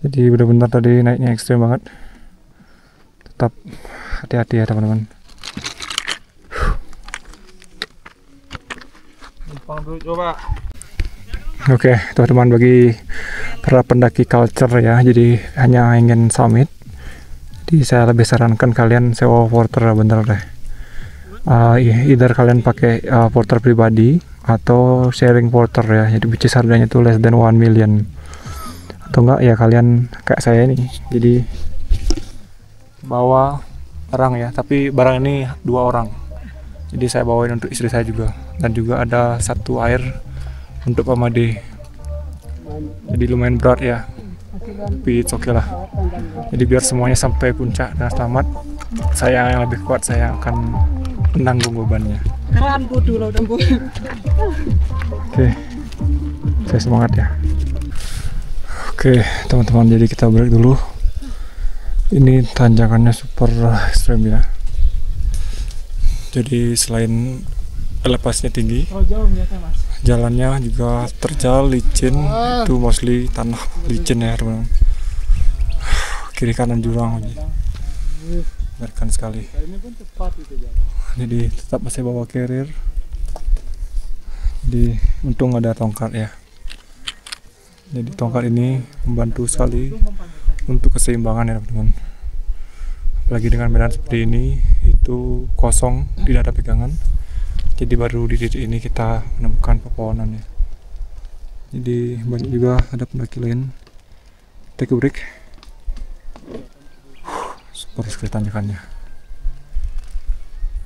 Jadi benar-benar tadi naiknya ekstrim banget. Tetap hati-hati ya teman-teman. Oke teman-teman, bagi para pendaki culture ya, jadi hanya ingin summit, jadi saya lebih sarankan kalian sewa porter bener deh. Either kalian pakai porter pribadi atau sharing porter ya, jadi which is harganya tuh less than 1 million. Atau enggak ya kalian kayak saya ini, jadi bawa barang ya, tapi barang ini 2 orang. Jadi saya bawain untuk istri saya juga, dan juga ada 1 air untuk pamade. Jadi lumayan berat ya, tapi it's okay lah. Jadi biar semuanya sampai puncak dan selamat, saya yang lebih kuat, saya akan menanggung bebannya. Oke, saya semangat ya. Oke teman-teman, jadi kita break dulu. Ini tanjakannya super ekstrem ya. Jadi selain elevasinya tinggi, jalannya juga terjal, licin, itu mostly tanah licin ya teman-teman. kiri kanan jurang, mengerikan sekali. Jadi tetap masih bawa carrier. Jadi untung ada tongkat ya. Jadi tongkat ini membantu sekali untuk keseimbangan ya teman-teman. Apalagi dengan medan seperti ini, itu kosong, tidak ada pegangan. Jadi baru di titik ini kita menemukan pepohonan ya. Jadi banyak juga ada pendaki lain. Take a break. Super sekali tanjakannya.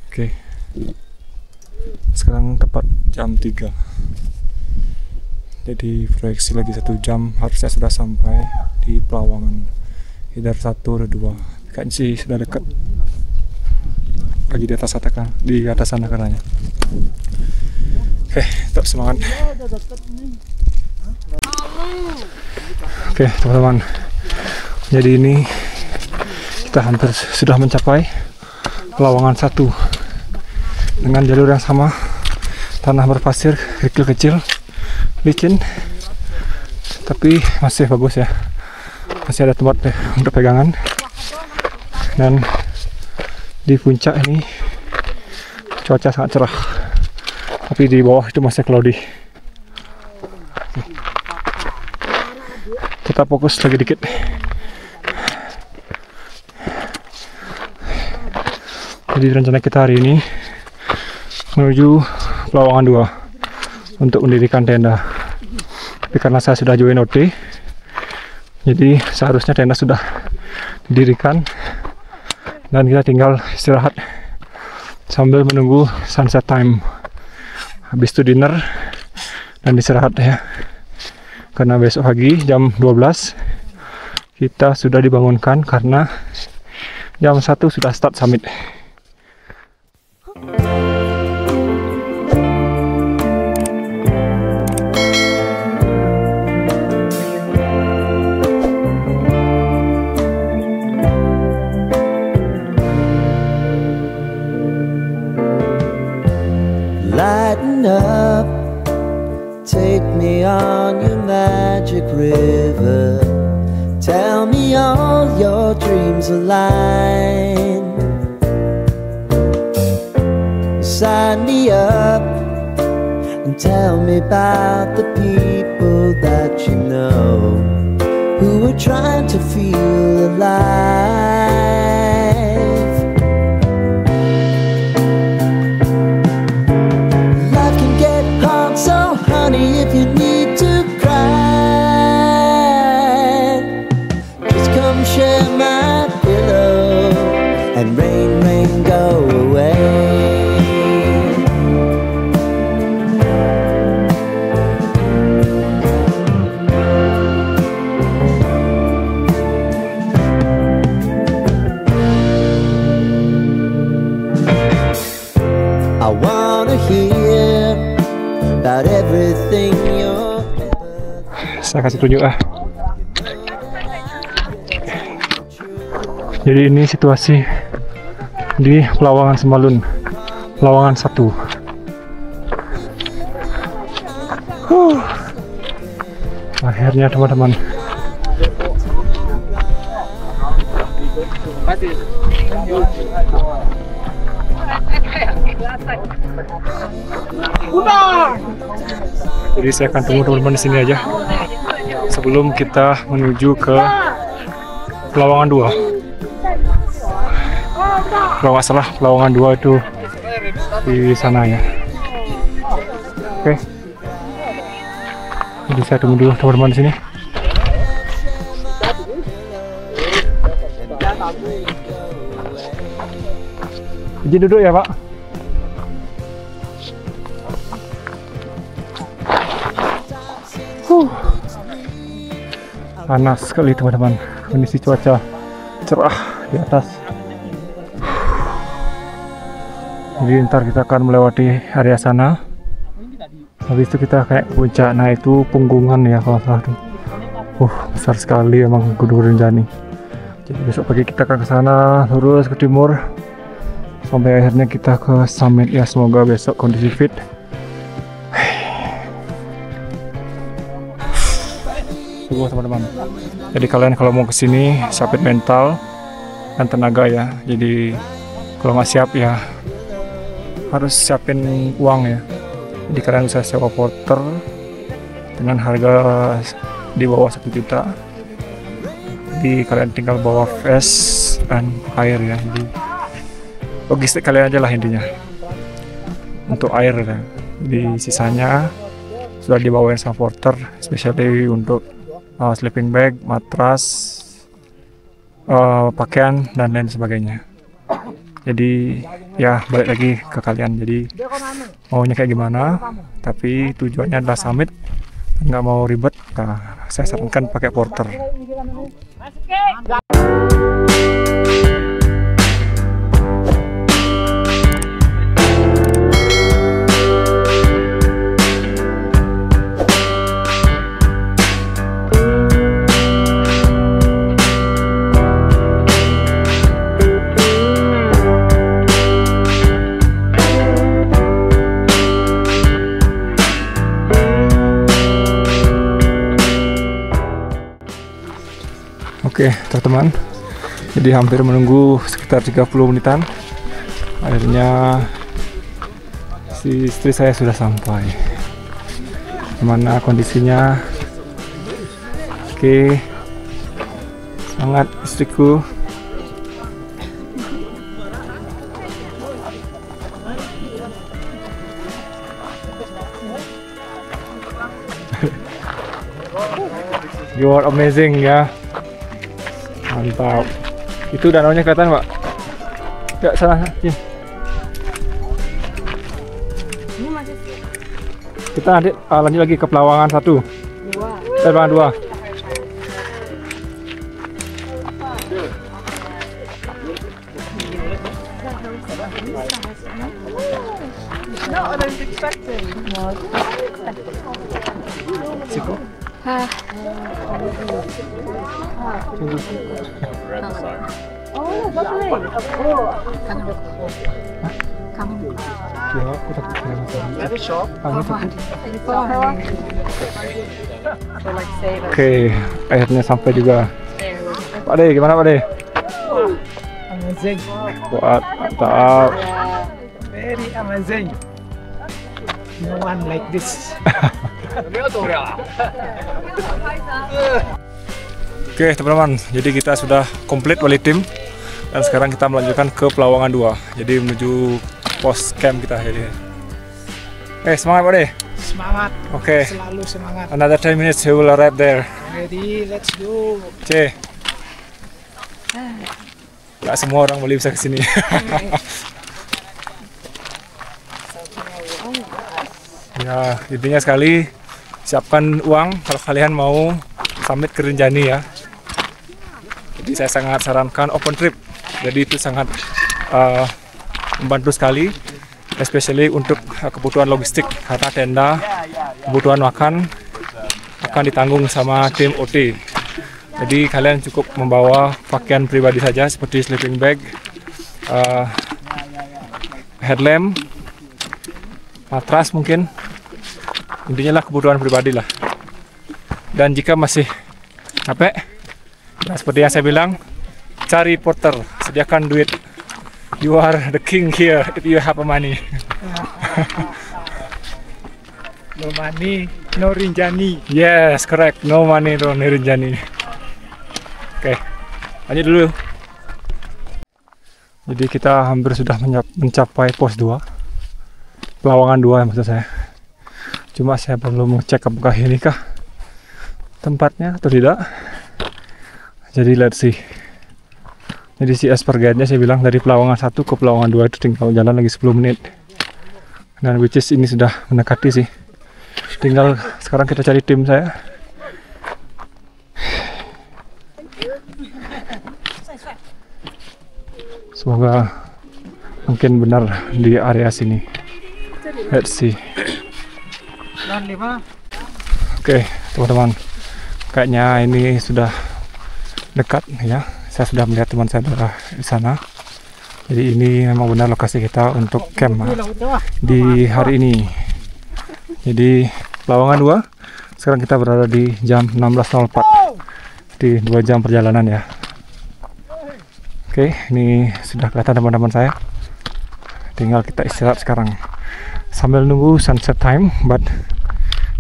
Oke. Sekarang tepat jam 3. Jadi proyeksi lagi 1 jam harusnya sudah sampai di Pelawangan. Either 1 atau 2. Kayaknya sih sudah dekat. Lagi di atas sana katanya. Oke, tetap semangat. Oke teman-teman, jadi ini kita hampir sudah mencapai Pelawangan 1 dengan jalur yang sama, tanah berpasir kecil-kecil, licin, tapi masih bagus ya, masih ada tempat untuk pegangan. Dan di puncak ini cuaca sangat cerah, tapi di bawah itu masih cloudy. Kita fokus lagi dikit. Jadi rencana kita hari ini menuju Pelawangan 2 untuk mendirikan tenda. Tapi karena saya sudah join OT, jadi seharusnya tenda sudah didirikan dan kita tinggal istirahat sambil menunggu sunset time. Habis itu dinner dan istirahat ya. Karena besok pagi jam 12 kita sudah dibangunkan karena jam 1 sudah start summit. Lighten up, take me on your magic river. Tell me all your dreams align. Sign me up and tell me about the people that you know who are trying to feel alive. Life can get hard, so honey, if you need to cry, just come share my pillow and rain, rain, go away. I wanna hear about everything you're ever. Saya kasih tunjuk ah. Jadi ini situasi di Pelawangan Sembalun, Pelawangan 1. Akhirnya teman-teman. Jadi saya akan tunggu teman-teman di sini aja sebelum kita menuju ke Pelawangan 2. Kalau nggak salah Pelawangan 2 itu di sana ya. Oke. Jadi saya tunggu dulu teman-teman di sini. Izin duduk ya Pak. Panas sekali teman-teman, kondisi cuaca cerah di atas. Jadi ntar kita akan melewati area sana, habis itu kita kayak puncak. Nah itu Punggungan ya kalau salah tuh. Besar sekali emang Gunung Rinjani. Jadi besok pagi kita akan ke sana, lurus ke timur sampai akhirnya kita ke summit ya. Semoga besok kondisi fit. Tunggu teman-teman. Jadi kalian kalau mau kesini siapin mental dan tenaga ya. Jadi kalau nggak siap ya harus siapin uang ya. Jadi kalian bisa sewa porter dengan harga di bawah 1 juta. Jadi kalian tinggal bawa vest dan air ya. Jadi logistik kalian aja lah intinya untuk air ya. Di sisanya sudah dibawain sama porter, especially untuk sleeping bag, matras, pakaian dan lain sebagainya. Jadi ya balik lagi ke kalian, jadi maunya kayak gimana, tapi tujuannya adalah summit, nggak mau ribet. Nah, saya sarankan pakai porter. Oke teman-teman, jadi hampir menunggu sekitar 30 menitan. Akhirnya si istri saya sudah sampai. Gimana kondisinya? Oke, semangat istriku. You are amazing ya. Mantap. Itu danaunya kelihatan, Mbak? Ya, sana. Ya. Kita nanti lanjut lagi ke Pelawangan 1. Pelawangan 2. No, I was expecting. Oke, akhirnya sampai juga. Pak De, gimana Pak De? Amazing. Buat mantap. Very amazing. No one like this. Oke teman-teman, jadi kita sudah komplit wali tim dan sekarang kita melanjutkan ke Pelawangan 2. Jadi menuju pos camp kita ini. Semangat Pak De. Semangat. Oke. Selalu semangat. Another 10 minutes we will arrive there. Ready, let's go. C. Gak semua orang Bali bisa kesini. Ya, intinya sekali siapkan uang kalau kalian mau summit ke Rinjani ya. Jadi saya sangat sarankan open trip. Jadi itu sangat membantu sekali, especially untuk kebutuhan logistik karena tenda, kebutuhan makan akan ditanggung sama tim OT. Jadi kalian cukup membawa pakaian pribadi saja seperti sleeping bag, headlamp, matras mungkin. Intinya lah kebutuhan pribadi lah. Dan jika masih capek, nah seperti yang saya bilang, cari porter, sediakan duit. You are the king here if you have money. No money, no Rinjani. Yes, correct. No money, no Rinjani. Oke, lanjut dulu. Jadi kita hampir sudah mencapai pos 2. Pelawangan 2 maksud saya. Cuma saya belum cek apakah ini kah tempatnya atau tidak. Jadi let's see. Jadi si as per guide-nya saya bilang dari Pelawangan 1 ke Pelawangan 2 itu tinggal jalan lagi 10 menit. Dan which is ini sudah mendekati sih. Tinggal sekarang kita cari tim saya. Semoga mungkin benar di area sini. Let's see. Oke, teman-teman. Kayaknya ini sudah dekat ya. Saya sudah melihat teman saya di sana. Jadi ini memang benar lokasi kita untuk camp di hari ini. Jadi Pelawangan 2. Sekarang kita berada di jam 16.04. Di 2 jam perjalanan ya. Oke, ini sudah kelihatan teman-teman saya. Tinggal kita istirahat sekarang sambil nunggu sunset time. But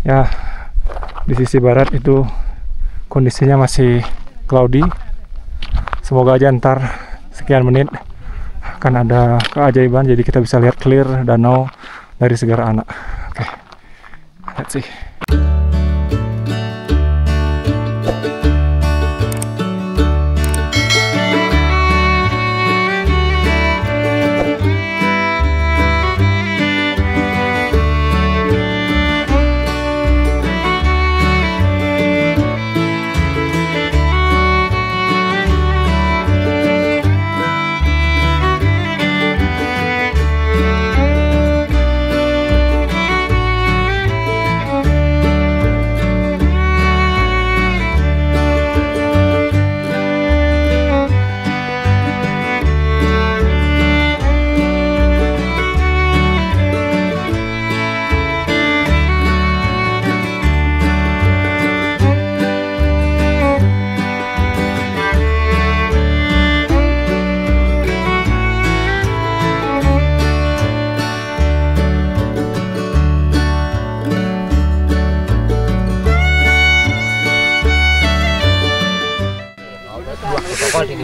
ya, di sisi barat itu kondisinya masih cloudy. Semoga aja ntar sekian menit akan ada keajaiban, jadi kita bisa lihat clear danau dari Segara Anak. Oke, let's see.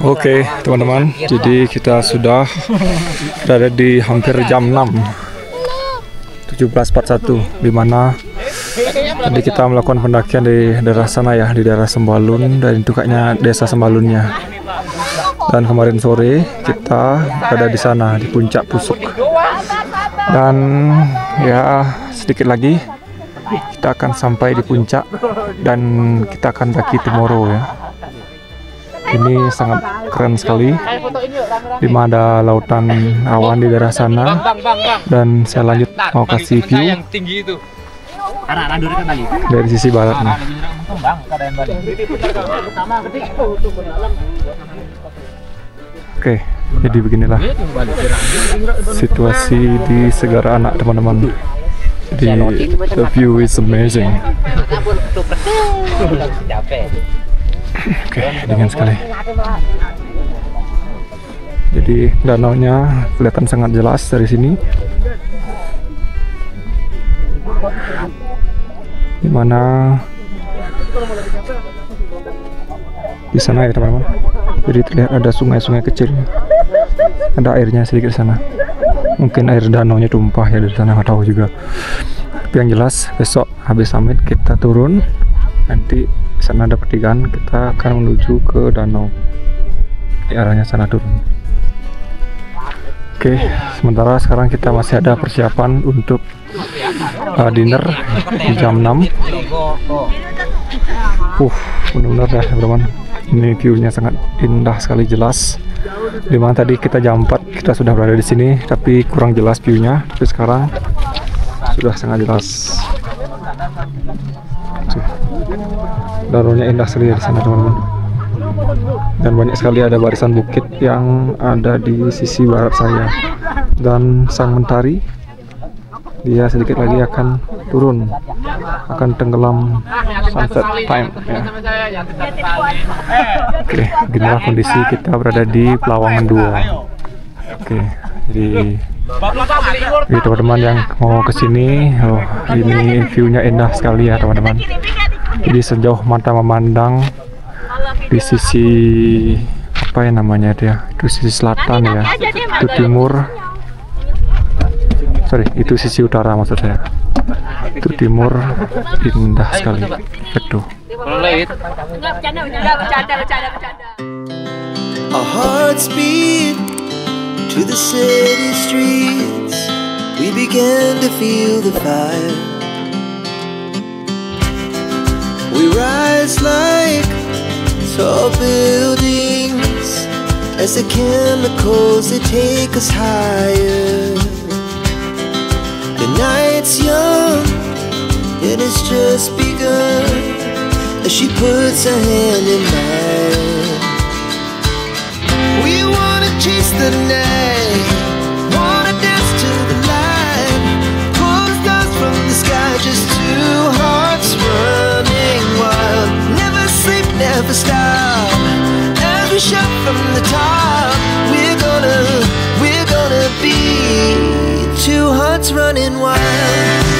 Oke, teman-teman, jadi kita sudah berada di hampir jam 6 17.41, di mana tadi kita melakukan pendakian di daerah sana ya, di daerah Sembalun, dan itu kayaknya desa Sembalunnya. Dan kemarin sore kita berada di sana di puncak Pusuk. Dan ya sedikit lagi kita akan sampai di puncak dan kita akan daki tomorrow ya. Ini sangat keren sekali, di mana ada lautan awan di daerah sana, dan saya lanjut mau kasih view dari sisi baratnya. Oke, jadi beginilah situasi di Segara Anak, teman-teman. Jadi the view is amazing. Oke, dingin sekali. Jadi danaunya kelihatan sangat jelas dari sini. Dimana di sana ya teman-teman. Jadi terlihat ada sungai-sungai kecil. Ada airnya sedikit di sana. Mungkin air danaunya tumpah ya dari sana, nggak tahu juga. Tapi yang jelas besok habis summit kita turun. Nanti di sana ada pertigaan, kita akan menuju ke danau. Di arahnya sana turun. Oke, sementara sekarang kita masih ada persiapan untuk dinner di jam 6. Benar-benar ya teman-teman. Ini view-nya sangat indah sekali, jelas. Dimana tadi kita jam 4 kita sudah berada di sini, tapi kurang jelas view-nya. Tapi sekarang sudah sangat jelas. Danaunya indah sekali di sana teman-teman, dan banyak sekali ada barisan bukit yang ada di sisi barat saya, dan sang mentari dia sedikit lagi akan turun, akan tenggelam sunset time ya. Oke, beginilah kondisi kita berada di Pelawangan 2. Oke, jadi teman-teman yang mau kesini, ini view-nya indah sekali ya teman-teman. Jadi sejauh mata memandang di sisi apa ya namanya dia, itu sisi selatan ya, itu timur, itu sisi utara maksud saya, itu timur, indah sekali. Betul. Our hearts beat to the city streets. We began to feel the fire. We rise like tall buildings as the chemicals they take us higher. The night's young, it has just begun as she puts her hand in mine. We wanna chase the night, wanna dance to the light, pull the stars from the sky, just two hearts running wild. Never sleep, never never stop. Every shot from the top. We're gonna be two hearts running wild.